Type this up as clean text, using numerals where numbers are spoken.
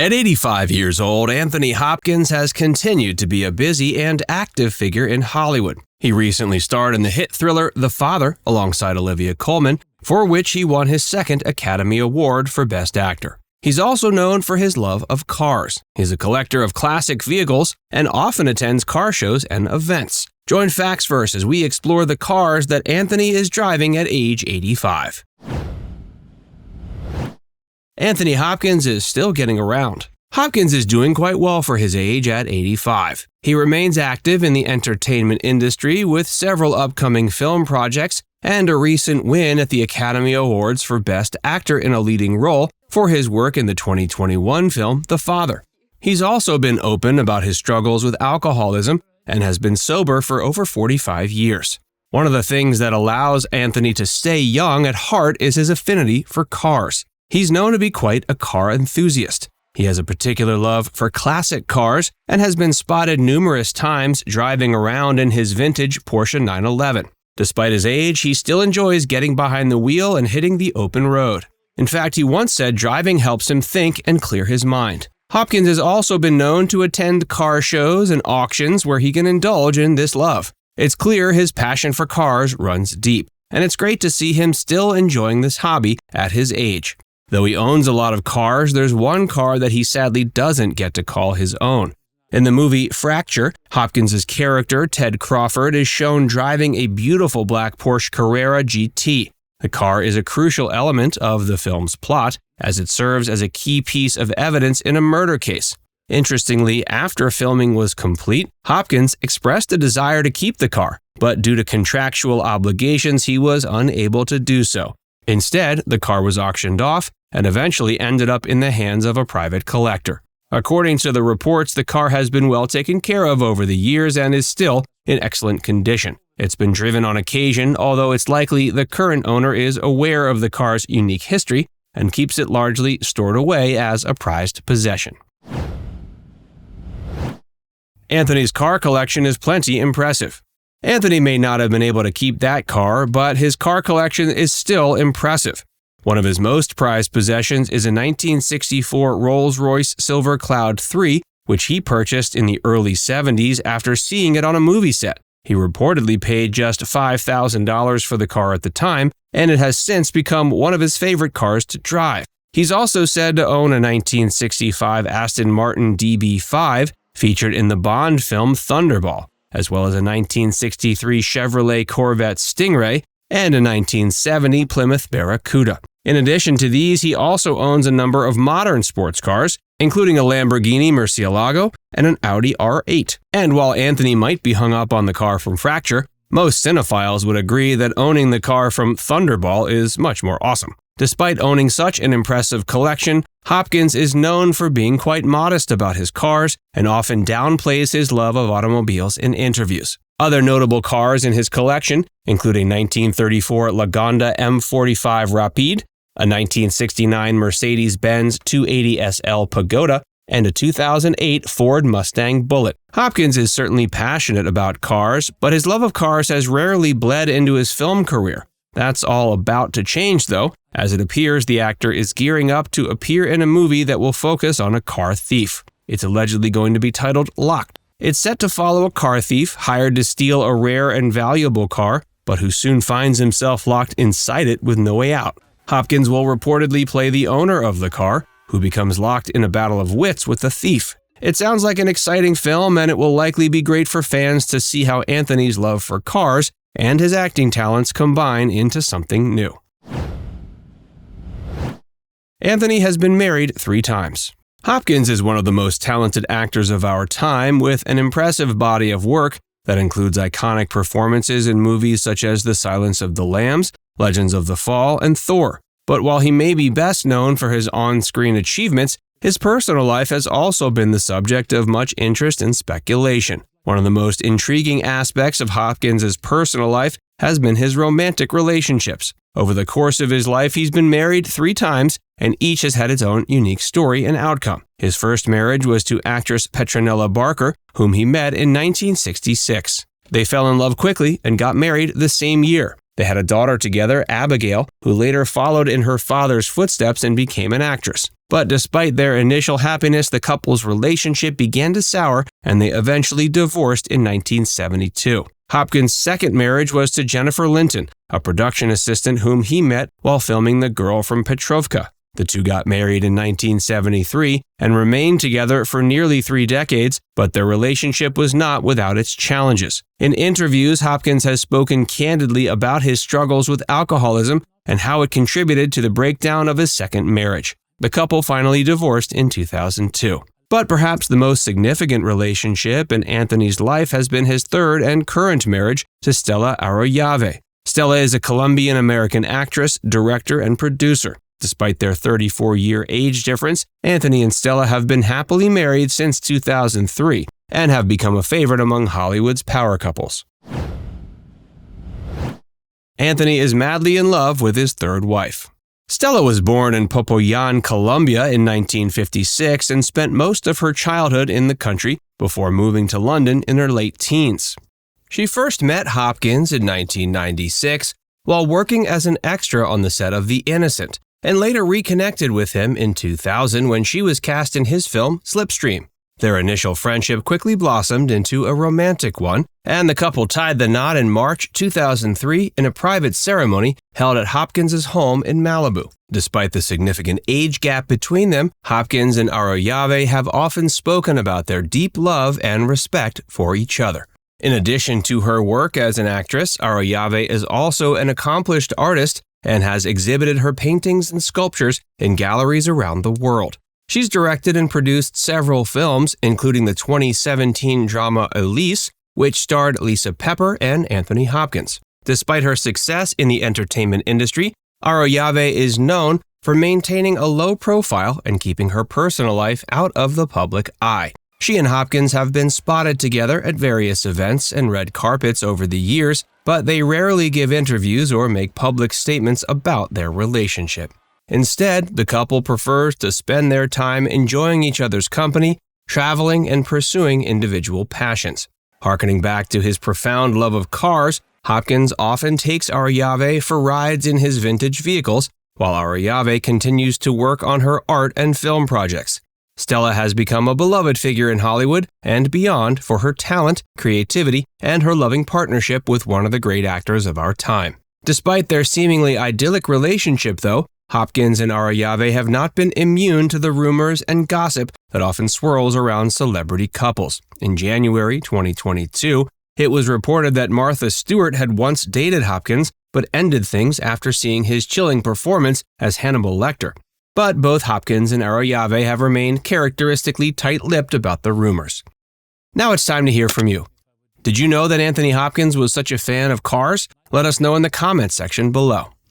At 85 years old, Anthony Hopkins has continued to be a busy and active figure in Hollywood. He recently starred in the hit thriller The Father alongside Olivia Colman, for which he won his second Academy Award for Best Actor. He's also known for his love of cars. He's a collector of classic vehicles and often attends car shows and events. Join FactsVerse as we explore the cars that Anthony is driving at age 85. Anthony Hopkins is still getting around. Hopkins is doing quite well for his age at 85. He remains active in the entertainment industry with several upcoming film projects and a recent win at the Academy Awards for Best Actor in a Leading Role for his work in the 2021 film The Father. He's also been open about his struggles with alcoholism and has been sober for over 45 years. One of the things that allows Anthony to stay young at heart is his affinity for cars. He's known to be quite a car enthusiast. He has a particular love for classic cars and has been spotted numerous times driving around in his vintage Porsche 911. Despite his age, he still enjoys getting behind the wheel and hitting the open road. In fact, he once said driving helps him think and clear his mind. Hopkins has also been known to attend car shows and auctions where he can indulge in this love. It's clear his passion for cars runs deep, and it's great to see him still enjoying this hobby at his age. Though he owns a lot of cars, there's one car that he sadly doesn't get to call his own. In the movie Fracture, Hopkins' character, Ted Crawford, is shown driving a beautiful black Porsche Carrera GT. The car is a crucial element of the film's plot, as it serves as a key piece of evidence in a murder case. Interestingly, after filming was complete, Hopkins expressed a desire to keep the car, but due to contractual obligations, he was unable to do so. Instead, the car was auctioned off and eventually ended up in the hands of a private collector. According to the reports, the car has been well taken care of over the years and is still in excellent condition. It's been driven on occasion, although it's likely the current owner is aware of the car's unique history and keeps it largely stored away as a prized possession. Anthony's car collection is plenty impressive. Anthony may not have been able to keep that car, but his car collection is still impressive. One of his most prized possessions is a 1964 Rolls-Royce Silver Cloud 3, which he purchased in the early 70s after seeing it on a movie set. He reportedly paid just $5,000 for the car at the time, and it has since become one of his favorite cars to drive. He's also said to own a 1965 Aston Martin DB5, featured in the Bond film Thunderball, as well as a 1963 Chevrolet Corvette Stingray and a 1970 Plymouth Barracuda. In addition to these, he also owns a number of modern sports cars, including a Lamborghini Murcielago and an Audi R8. And while Anthony might be hung up on the car from Fracture, most cinephiles would agree that owning the car from Thunderball is much more awesome. Despite owning such an impressive collection, Hopkins is known for being quite modest about his cars and often downplays his love of automobiles in interviews. Other notable cars in his collection include a 1934 Lagonda M45 Rapide, a 1969 Mercedes-Benz 280 SL Pagoda, and a 2008 Ford Mustang Bullitt. Hopkins is certainly passionate about cars, but his love of cars has rarely bled into his film career. That's all about to change, though, as it appears the actor is gearing up to appear in a movie that will focus on a car thief. It's allegedly going to be titled Locked. It's set to follow a car thief hired to steal a rare and valuable car, but who soon finds himself locked inside it with no way out. Hopkins will reportedly play the owner of the car, who becomes locked in a battle of wits with the thief. It sounds like an exciting film, and it will likely be great for fans to see how Anthony's love for cars and his acting talents combine into something new. Anthony has been married 3 times. Hopkins is one of the most talented actors of our time, with an impressive body of work that includes iconic performances in movies such as The Silence of the Lambs, Legends of the Fall, and Thor. But while he may be best known for his on-screen achievements, his personal life has also been the subject of much interest and speculation. One of the most intriguing aspects of Hopkins' personal life has been his romantic relationships. Over the course of his life, he's been married 3 times, and each has had its own unique story and outcome. His first marriage was to actress Petronella Barker, whom he met in 1966. They fell in love quickly and got married the same year. They had a daughter together, Abigail, who later followed in her father's footsteps and became an actress. But despite their initial happiness, the couple's relationship began to sour and they eventually divorced in 1972. Hopkins' second marriage was to Jennifer Linton, a production assistant whom he met while filming The Girl from Petrovka. The two got married in 1973 and remained together for nearly 3 decades, but their relationship was not without its challenges. In interviews, Hopkins has spoken candidly about his struggles with alcoholism and how it contributed to the breakdown of his second marriage. The couple finally divorced in 2002. But perhaps the most significant relationship in Anthony's life has been his third and current marriage to Stella Arroyave. Stella is a Colombian-American actress, director, and producer. Despite their 34-year age difference, Anthony and Stella have been happily married since 2003 and have become a favorite among Hollywood's power couples. Anthony is madly in love with his third wife. Stella was born in Popayan, Colombia in 1956 and spent most of her childhood in the country before moving to London in her late teens. She first met Hopkins in 1996 while working as an extra on the set of The Innocent, and later reconnected with him in 2000 when she was cast in his film Slipstream. Their initial friendship quickly blossomed into a romantic one, and the couple tied the knot in March 2003 in a private ceremony held at Hopkins' home in Malibu. Despite the significant age gap between them, Hopkins and Arroyave have often spoken about their deep love and respect for each other. In addition to her work as an actress, Arroyave is also an accomplished artist and has exhibited her paintings and sculptures in galleries around the world. She's directed and produced several films, including the 2017 drama Elise, which starred Lisa Pepper and Anthony Hopkins. Despite her success in the entertainment industry, Arroyave is known for maintaining a low profile and keeping her personal life out of the public eye. She and Hopkins have been spotted together at various events and red carpets over the years, but they rarely give interviews or make public statements about their relationship. Instead, the couple prefers to spend their time enjoying each other's company, traveling, and pursuing individual passions. Harkening back to his profound love of cars, Hopkins often takes Arroyave for rides in his vintage vehicles, while Arroyave continues to work on her art and film projects. Stella has become a beloved figure in Hollywood and beyond for her talent, creativity, and her loving partnership with one of the great actors of our time. Despite their seemingly idyllic relationship, though, Hopkins and Arroyave have not been immune to the rumors and gossip that often swirls around celebrity couples. In January 2022, it was reported that Martha Stewart had once dated Hopkins, but ended things after seeing his chilling performance as Hannibal Lecter. But both Hopkins and Arroyave have remained characteristically tight-lipped about the rumors. Now it's time to hear from you. Did you know that Anthony Hopkins was such a fan of cars? Let us know in the comments section below.